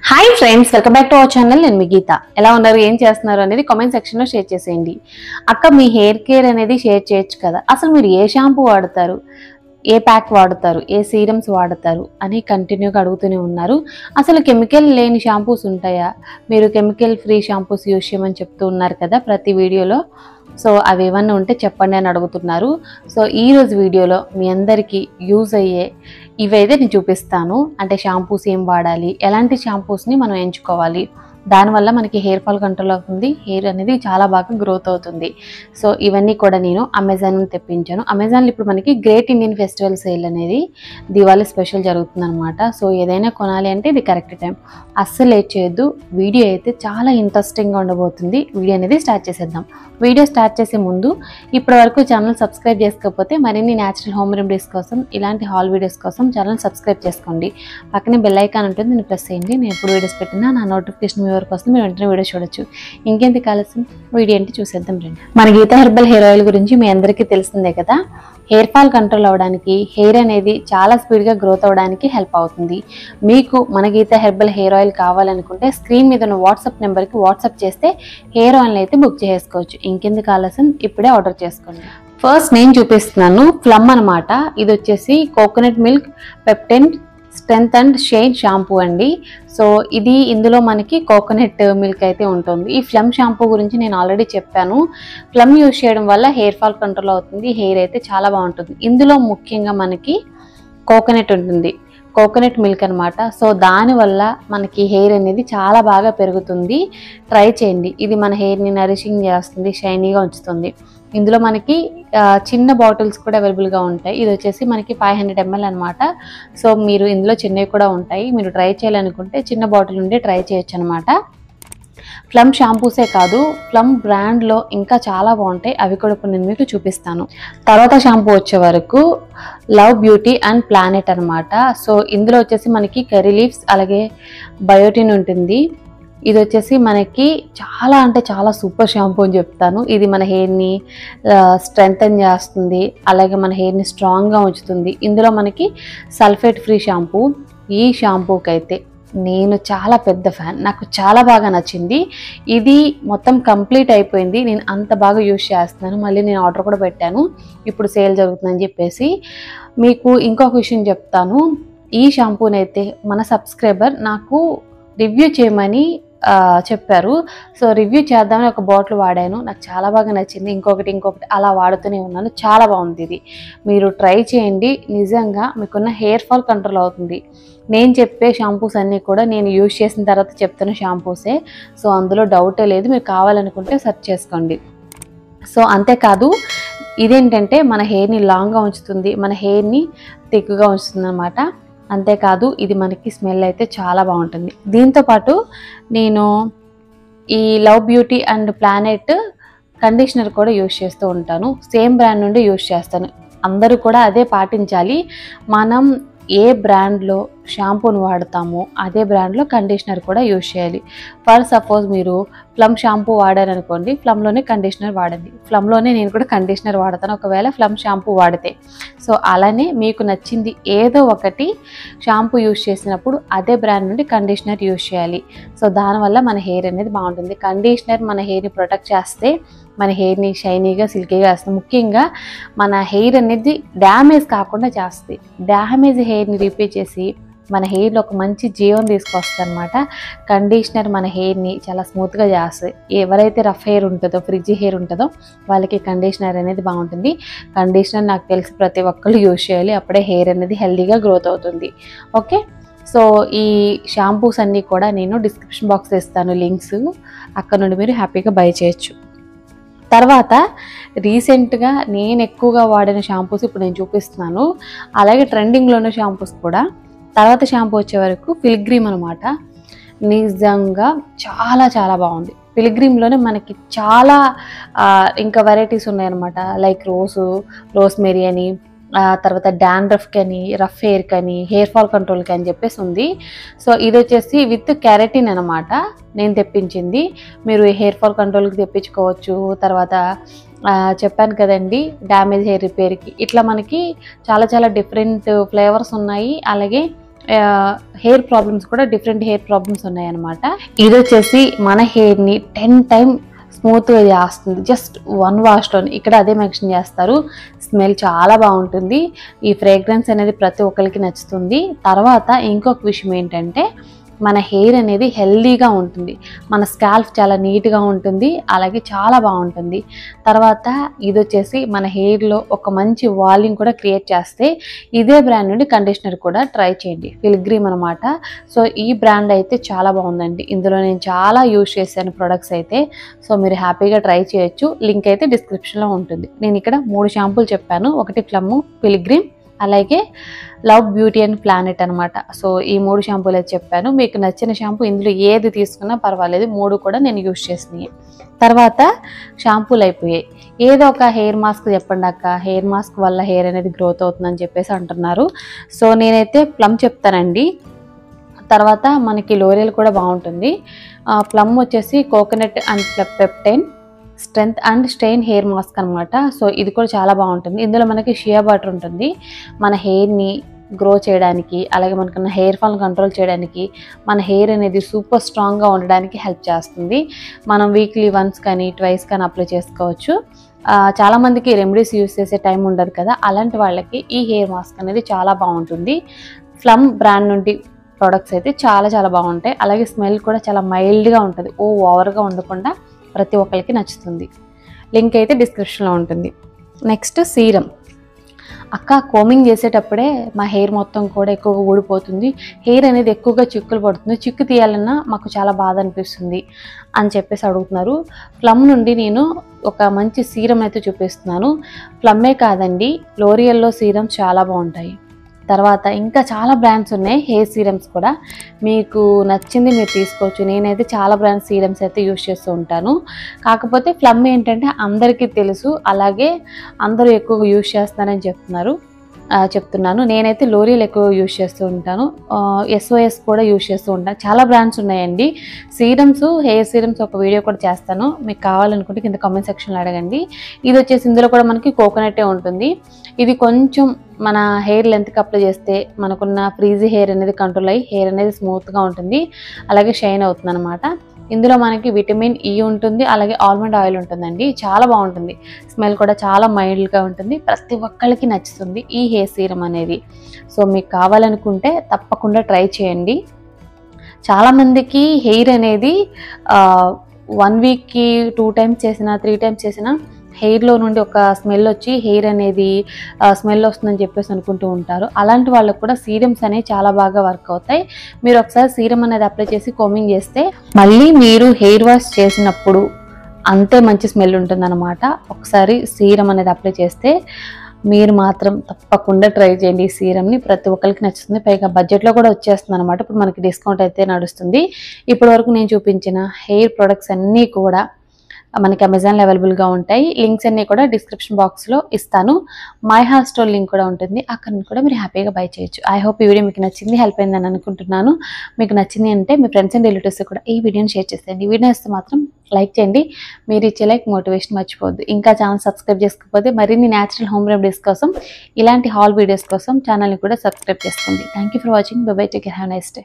Hi friends, welcome back to our channel. నేను మీ గీత. ఎలా ఉన్నారు, ఏం చేస్తున్నారు అనేది కామెంట్ సెక్షన్లో షేర్ చేసేయండి. అక్క, మీ హెయిర్ కేర్ అనేది షేర్ చేయొచ్చు కదా, అసలు మీరు ఏ షాంపూ వాడతారు, ఏ ప్యాక్ వాడతారు, ఏ సీరమ్స్ వాడతారు అని కంటిన్యూగా అడుగుతూనే ఉన్నారు. అసలు కెమికల్ లేని షాంపూస్ ఉంటాయా, మీరు కెమికల్ ఫ్రీ షాంపూస్ యూజ్ చేయమని చెప్తూ ఉన్నారు కదా ప్రతి వీడియోలో. సో అవి ఏమన్నా ఉంటే చెప్పండి అని అడుగుతున్నారు. సో ఈరోజు వీడియోలో మీ అందరికీ యూజ్ అయ్యే ఇవైతే నేను చూపిస్తాను. అంటే షాంపూస్ ఏం వాడాలి, ఎలాంటి షాంపూస్ని మనం ఎంచుకోవాలి, దానివల్ల మనకి హెయిర్ ఫాల్ కంట్రోల్ అవుతుంది, హెయిర్ అనేది చాలా బాగా గ్రోత్ అవుతుంది. సో ఇవన్నీ కూడా నేను అమెజాన్ తెప్పించాను. అమెజాన్లో ఇప్పుడు మనకి గ్రేట్ ఇండియన్ ఫెస్టివల్ సేల్ అనేది దివాళీ స్పెషల్ జరుగుతుంది అనమాట. సో ఏదైనా కొనాలి అంటే ఇది కరెక్ట్ టైం. అస్సలు లేట్ చేయొద్దు. వీడియో అయితే చాలా ఇంట్రెస్టింగ్గా ఉండబోతుంది. వీడియో అనేది స్టార్ట్ చేసేద్దాం. వీడియో స్టార్ట్ చేసే ముందు ఇప్పటి వరకు ఛానల్ సబ్స్క్రైబ్ చేసుకోకపోతే మరిన్ని న్యాచురల్ హోమ్ రెమెడీస్ కోసం, ఇలాంటి హాల్ వీడియోస్ కోసం ఛానల్ సబ్స్క్రైబ్ చేసుకోండి. పక్కనే బెల్ ఐకాన్ ఉంటుంది, నేను ప్రెస్ చేయండి. నేను ఎప్పుడు వీడియోస్ పెట్టినా నా నోటిఫికేషన్ మీ వరకు వస్తుంది, మీరు వెంటనే వీడియో చూడొచ్చు. ఇంకెందుకు ఆలస్యం, వీడియో ఏంటి చూసేద్దాం రండి. మన గీత హెర్బల్ హెయిర్ ఆయిల్ గురించి మీ అందరికీ తెలిసిందే కదా. హెయిర్ ఫాల్ కంట్రోల్ అవ్వడానికి, హెయిర్ అనేది చాలా స్పీడ్గా గ్రోత్ అవ్వడానికి హెల్ప్ అవుతుంది. మీకు మన గీత హెర్బల్ హెయిర్ ఆయిల్ కావాలనుకుంటే స్క్రీన్ మీద ఉన్న వాట్సాప్ నెంబర్కి వాట్సాప్ చేస్తే హెయిర్ ఆయిల్ని అయితే బుక్ చేసుకోవచ్చు. ఇంకెందుకు ఆలస్యం, ఇప్పుడే ఆర్డర్ చేసుకోండి. ఫస్ట్ నేను చూపిస్తున్నాను ఫ్లమ్ అనమాట. ఇది వచ్చేసి coconut milk peptide strength and shine shampoo అండి. సో ఇది ఇందులో మనకి కోకోనట్ మిల్క్ అయితే ఉంటుంది. ఈ ఫ్లమ్ షాంపూ గురించి నేను ఆల్రెడీ చెప్పాను. ఫ్లమ్ యూజ్ చేయడం వల్ల హెయిర్ ఫాల్ కంట్రోల్ అవుతుంది, హెయిర్ అయితే చాలా బాగుంటుంది. ఇందులో ముఖ్యంగా మనకి కోకోనట్ ఉంటుంది, కోకోనట్ మిల్క్ అనమాట. సో దానివల్ల మనకి హెయిర్ అనేది చాలా బాగా పెరుగుతుంది. ట్రై చేయండి. ఇది మన హెయిర్ని నరిషింగ్ చేస్తుంది, షైనీగా ఉంచుతుంది. ఇందులో మనకి చిన్న బాటిల్స్ కూడా అవైలబుల్గా ఉంటాయి. ఇది వచ్చేసి మనకి 500 ml అనమాట. సో మీరు ఇందులో చిన్నవి కూడా ఉంటాయి. మీరు ట్రై చేయాలనుకుంటే చిన్న బాటిల్ నుండి ట్రై చేయొచ్చు అనమాట. ఫ్లమ్ షాంపూసే కాదు, ఫ్లమ్ బ్రాండ్లో ఇంకా చాలా బాగుంటాయి. అవి కూడా ఇప్పుడు నేను మీకు చూపిస్తాను. తర్వాత షాంపూ వచ్చే వరకు లవ్ బ్యూటీ అండ్ ప్లానెట్ అనమాట. సో ఇందులో వచ్చేసి మనకి కర్రీ లీవ్స్ అలాగే బయోటిన్ ఉంటుంది. ఇది వచ్చేసి మనకి చాలా అంటే చాలా సూపర్ షాంపూ అని చెప్తాను. ఇది మన హెయిర్ని స్ట్రెంగ్తన్ చేస్తుంది, అలాగే మన హెయిర్ని స్ట్రాంగ్గా ఉంచుతుంది. ఇందులో మనకి సల్ఫేట్ ఫ్రీ షాంపూ. ఈ షాంపూకి అయితే నేను చాలా పెద్ద ఫ్యాన్, నాకు చాలా బాగా నచ్చింది. ఇది మొత్తం కంప్లీట్ అయిపోయింది, నేను అంత బాగా యూజ్ చేస్తున్నాను. మళ్ళీ నేను ఆర్డర్ కూడా పెట్టాను, ఇప్పుడు సేల్ జరుగుతుందని చెప్పేసి. మీకు ఇంకొక విషయం చెప్తాను. ఈ షాంపూని అయితే మన సబ్స్క్రైబర్ నాకు రివ్యూ చేయమని చెప్పారు. సో రివ్యూ చేద్దామని ఒక బాటిల్ వాడాను, నాకు చాలా బాగా నచ్చింది. ఇంకొకటి అలా వాడుతూనే ఉన్నాను. చాలా బాగుంది. ఇది మీరు ట్రై చేయండి, నిజంగా మీకున్న హెయిర్ ఫాల్ కంట్రోల్ అవుతుంది. నేను చెప్పే షాంపూస్ అన్నీ కూడా నేను యూజ్ చేసిన తర్వాత చెప్తున్న షాంపూసే. సో అందులో డౌటే లేదు, మీరు కావాలనుకుంటే సెర్చ్ చేసుకోండి. సో అంతేకాదు, ఇదేంటంటే మన హెయిర్ని లాంగ్గా ఉంచుతుంది, మన హెయిర్ని థిక్గా ఉంచుతుంది అన్నమాట. అంతేకాదు ఇది మనకి స్మెల్ అయితే చాలా బాగుంటుంది. దీంతోపాటు నేను ఈ love beauty and planet conditioner కూడా యూజ్ చేస్తూ ఉంటాను. సేమ్ బ్రాండ్ నుండి యూజ్ చేస్తాను. అందరూ కూడా అదే పాటించాలి. మనం ఏ బ్రాండ్లో షాంపూని వాడతామో అదే బ్రాండ్లో కండిషనర్ కూడా యూజ్ చేయాలి. ఫర్ సపోజ్ మీరు ఫ్లమ్ షాంపూ వాడారనుకోండి, ఫ్లమ్లోనే కండిషనర్ వాడండి. ఫ్లమ్లోనే నేను కూడా కండిషనర్ వాడతాను ఒకవేళ ఫ్లమ్ షాంపూ వాడితే. సో అలానే మీకు నచ్చింది ఏదో ఒకటి షాంపూ యూజ్ చేసినప్పుడు అదే బ్రాండ్ నుండి కండిషనర్ యూజ్ చేయాలి. సో దానివల్ల మన హెయిర్ అనేది బాగుంటుంది. కండిషనర్ మన హెయిర్ని ప్రొటెక్ట్ చేస్తే మన హెయిర్ని షైనీగా సిల్కీగా వేస్తుంది. ముఖ్యంగా మన హెయిర్ అనేది డ్యామేజ్ కాకుండా చేస్తుంది. డ్యామేజ్ హెయిర్ని రిపేర్ చేసి మన హెయిర్లో ఒక మంచి జీవం తీసుకొస్తుంది అనమాట. కండిషనర్ మన హెయిర్ని చాలా స్మూత్గా చేస్తుంది. ఎవరైతే రఫ్ హెయిర్ ఉంటుందో, ఫ్రిడ్జీ హెయిర్ ఉంటుందో వాళ్ళకి కండిషనర్ అనేది బాగుంటుంది. కండిషనర్ నాకు తెలిసి ప్రతి ఒక్కళ్ళు యూజ్ చేయాలి, అప్పుడే హెయిర్ అనేది హెల్దీగా గ్రోత్ అవుతుంది. ఓకే, సో ఈ షాంపూస్ అన్నీ కూడా నేను డిస్క్రిప్షన్ బాక్స్ ఇస్తాను లింక్స్, అక్కడ నుండి మీరు హ్యాపీగా బై చేయొచ్చు. తర్వాత రీసెంట్గా నేను ఎక్కువగా వాడిన షాంపూస్ ఇప్పుడు నేను చూపిస్తున్నాను, అలాగే ట్రెండింగ్లో ఉన్న షాంపూస్ కూడా. తర్వాత షాంపూ వచ్చే వరకు పిల్గ్రిమ్ అనమాట. నిజంగా చాలా చాలా బాగుంది. పిల్గ్రిమ్లోనే మనకి చాలా ఇంకా వెరైటీస్ ఉన్నాయన్నమాట. లైక్ రోస్మెరీ అని, తర్వాత డాండ్రఫ్కి అని, రఫ్ హెయిర్కి అని, హెయిర్ ఫాల్ కంట్రోల్కి అని చెప్పేసి ఉంది. సో ఇది వచ్చేసి విత్ కెరటిన్ అనమాట నేను తెప్పించింది. మీరు హెయిర్ ఫాల్ కంట్రోల్కి తెప్పించుకోవచ్చు. తర్వాత చెప్పాను కదండి డ్యామేజ్ హెయిర్ రిపేర్కి. ఇట్లా మనకి చాలా చాలా డిఫరెంట్ ఫ్లేవర్స్ ఉన్నాయి. అలాగే హెయిర్ ప్రాబ్లమ్స్ కూడా డిఫరెంట్ హెయిర్ ప్రాబ్లమ్స్ ఉన్నాయన్నమాట. ఇది వచ్చేసి మన హెయిర్ని 10 టైమ్ స్మూత్గా చేస్తుంది జస్ట్ 1 వాష్లోని. ఇక్కడ అదే మెన్షన్ చేస్తారు. స్మెల్ చాలా బాగుంటుంది. ఈ ఫ్రేగ్రెన్స్ అనేది ప్రతి ఒక్కరికి నచ్చుతుంది. తర్వాత ఇంకొక విషయం ఏంటంటే మన హెయిర్ అనేది హెల్దీగా ఉంటుంది, మన స్కాల్ప్ చాలా నీట్గా ఉంటుంది, అలాగే చాలా బాగుంటుంది. తర్వాత ఇది వచ్చేసి మన హెయిర్లో ఒక మంచి వాల్యూమ్ కూడా క్రియేట్ చేస్తే ఇదే బ్రాండ్ నుండి కండిషనర్ కూడా ట్రై చేయండి, పిల్గ్రిమ్ అనమాట. సో ఈ బ్రాండ్ అయితే చాలా బాగుందండి. ఇందులో నేను చాలా యూజ్ చేశాను ప్రొడక్ట్స్ అయితే. సో మీరు హ్యాపీగా ట్రై చేయొచ్చు. లింక్ అయితే డిస్క్రిప్షన్లో ఉంటుంది. నేను ఇక్కడ 3 షాంపూలు చెప్పాను. ఒకటి ప్లమ్, పిల్గ్రిమ్, అలాగే లవ్ బ్యూటీ అండ్ ప్లానెట్ అనమాట. సో ఈ 3 షాంపూలు అయితే చెప్పాను. మీకు నచ్చిన షాంపూ ఇందులో ఏది తీసుకున్నా పర్వాలేదు, 3 కూడా నేను యూజ్ చేసినాయి. తర్వాత షాంపూలు అయిపోయాయి. ఏదో ఒక హెయిర్ మాస్క్ చెప్పండి అక్క, హెయిర్ మాస్క్ వల్ల హెయిర్ అనేది గ్రోత్ అవుతుందని చెప్పేసి అంటున్నారు. సో నేనైతే ప్లమ్ చెప్తానండి. తర్వాత మనకి లోరియల్ కూడా బాగుంటుంది. ప్లమ్ వచ్చేసి coconut and peptide strength and shine hair mask అనమాట. సో ఇది కూడా చాలా బాగుంటుంది. ఇందులో మనకి షియా బటర్ ఉంటుంది. మన హెయిర్ని గ్రో చేయడానికి, అలాగే మనకున్న హెయిర్ ఫాల్ కంట్రోల్ చేయడానికి, మన హెయిర్ అనేది సూపర్ స్ట్రాంగ్గా ఉండడానికి హెల్ప్ చేస్తుంది. మనం వీక్లీ వన్స్ కానీ ట్వైస్ కానీ అప్లై చేసుకోవచ్చు. చాలామందికి రెమెడీస్ యూస్ చేసే టైం ఉండదు కదా, అలాంటి వాళ్ళకి ఈ హెయిర్ మాస్క్ అనేది చాలా బాగుంటుంది. ప్లమ్ బ్రాండ్ నుండి ప్రొడక్ట్స్ అయితే చాలా చాలా బాగుంటాయి. అలాగే స్మెల్ కూడా చాలా మైల్డ్గా ఉంటుంది, ఓవర్గా ఉండకుండా ప్రతి ఒక్కరికి నచ్చుతుంది. లింక్ అయితే డిస్క్రిప్షన్లో ఉంటుంది. Next serum. అక్క కోమింగ్ చేసేటప్పుడే మా హెయిర్ మొత్తం కూడా ఎక్కువగా ఊడిపోతుంది, హెయిర్ అనేది ఎక్కువగా చిక్కులు పడుతుంది, చిక్కు తీయాలన్నా మాకు చాలా బాధ అనిపిస్తుంది అని చెప్పేసి అడుగుతున్నారు. ప్లమ్ నుండి నేను ఒక మంచి సీరం అయితే చూపిస్తున్నాను. ప్లమ్మే కాదండి, లోరియల్లో సీరమ్స్ చాలా బాగుంటాయి. తర్వాత ఇంకా చాలా బ్రాండ్స్ ఉన్నాయి హెయిర్ సీరమ్స్ కూడా. మీకు నచ్చింది మీరు తీసుకోవచ్చు. నేనైతే చాలా బ్రాండ్స్ సీరమ్స్ అయితే యూజ్ చేస్తూ ఉంటాను. కాకపోతే ప్లమ్ ఏంటంటే అందరికీ తెలుసు, అలాగే అందరూ ఎక్కువగా యూజ్ చేస్తున్నారని చెప్తున్నాను. నేనైతే లోరియల్ ఎక్కువ యూజ్ చేస్తూ ఉంటాను. SOS కూడా యూజ్ చేస్తూ ఉంటాను. చాలా బ్రాండ్స్ ఉన్నాయండి సీరమ్స్, హెయిర్ సీరమ్స్ ఒక వీడియో కూడా చేస్తాను. మీకు కావాలనుకుంటే కింద కామెంట్ సెక్షన్లో అడగండి. ఇది వచ్చేసి ఇందులో కూడా మనకి కోకోనటే ఉంటుంది. ఇది కొంచెం మన హెయిర్ లెంత్కి అప్లై చేస్తే మనకున్న ఫ్రీజీ హెయిర్ అనేది కంట్రోల్ అయ్యి హెయిర్ అనేది స్మూత్గా ఉంటుంది, అలాగే షైన్ అవుతుంది అనమాట. ఇందులో మనకి విటమిన్ E ఉంటుంది, అలాగే ఆల్మండ్ ఆయిల్ ఉంటుందండి. చాలా బాగుంటుంది. స్మెల్ కూడా చాలా మైల్డ్గా ఉంటుంది. ప్రతి ఒక్కరికి నచ్చుతుంది ఈ హెయిర్ సీరం అనేది. సో మీకు కావాలనుకుంటే తప్పకుండా ట్రై చేయండి. చాలామందికి హెయిర్ అనేది 1 వీక్కి 2 టైమ్స్ చేసినా 3 టైమ్స్ చేసినా హెయిర్లో నుండి ఒక స్మెల్ వచ్చి హెయిర్ అనేది స్మెల్ వస్తుందని చెప్పేసి అనుకుంటూ ఉంటారు. అలాంటి వాళ్ళకు కూడా సీరమ్స్ అనేవి చాలా బాగా వర్క్ అవుతాయి. మీరు ఒకసారి సీరం అనేది అప్లై చేసి కోమింగ్ చేస్తే మళ్ళీ మీరు హెయిర్ వాష్ చేసినప్పుడు అంతే మంచి స్మెల్ ఉంటుందన్నమాట. ఒకసారి సీరం అనేది అప్లై చేస్తే మీరు మాత్రం తప్పకుండా ట్రై చేయండి. ఈ సీరంని ప్రతి ఒక్కరికి నచ్చుతుంది. పైగా బడ్జెట్లో కూడా వచ్చేస్తుంది అనమాట. ఇప్పుడు మనకి డిస్కౌంట్ అయితే నడుస్తుంది. ఇప్పటి వరకు నేను చూపించిన హెయిర్ ప్రొడక్ట్స్ అన్నీ కూడా మనకి అమెజాన్లో అవైలబుల్గా ఉంటాయి. లింక్స్ అన్నీ కూడా డిస్క్రిప్షన్ బాక్స్లో ఇస్తాను. మై హార్ స్టోర్ లింక్ కూడా ఉంటుంది, అక్కడ కూడా మీరు హ్యాపీగా బై చేయొచ్చు. ఐ హోప్ ఈ వీడియో మీకు నచ్చింది, హెల్ప్ అయిందని అనుకుంటున్నాను. మీకు నచ్చింది అంటే మీ ఫ్రెండ్స్ అండ్ రిలేటివ్స్ కూడా ఈ వీడియోని షేర్ చేసేయండి. ఈ వీడియో ఇస్తే మాత్రం లైక్ చేయండి. మీరు ఇచ్చే లైక్ మోటివేషన్ మర్చిపోద్దు. ఇంకా ఛానల్ సబ్స్క్రైబ్ చేసుకోకపోతే మరిన్ని న్యాచురల్ హోమ్ రెమెడీస్ కోసం, ఇలాంటి హాల్ వీడియోస్ కోసం ఛానల్ని కూడా సబ్స్క్రైబ్ చేసుకోండి. Thank you for watching. By by, take care, have a nice day.